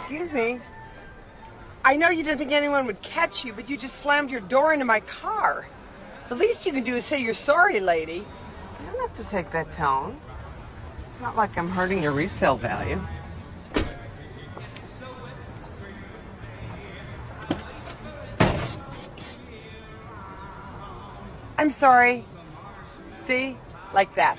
Excuse me. I know you didn't think anyone would catch you, but you just slammed your door into my car. The least you can do is say you're sorry, lady. You don't have to take that tone. It's not like I'm hurting your resale value. I'm sorry. See? Like that.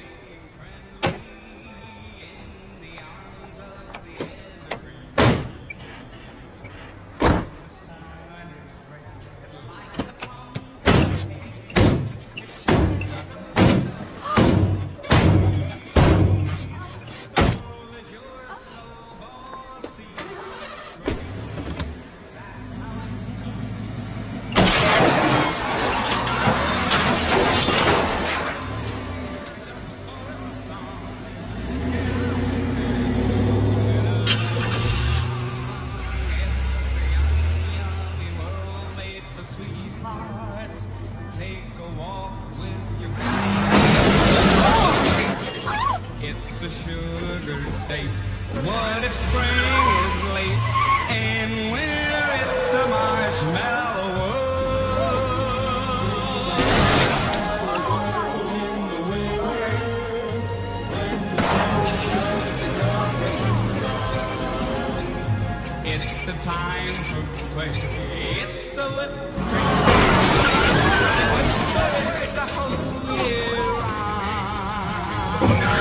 It's a sugar date. What if spring is late and winter it's a marshmallow world? It's the time to play. It's a little it's a whole year round.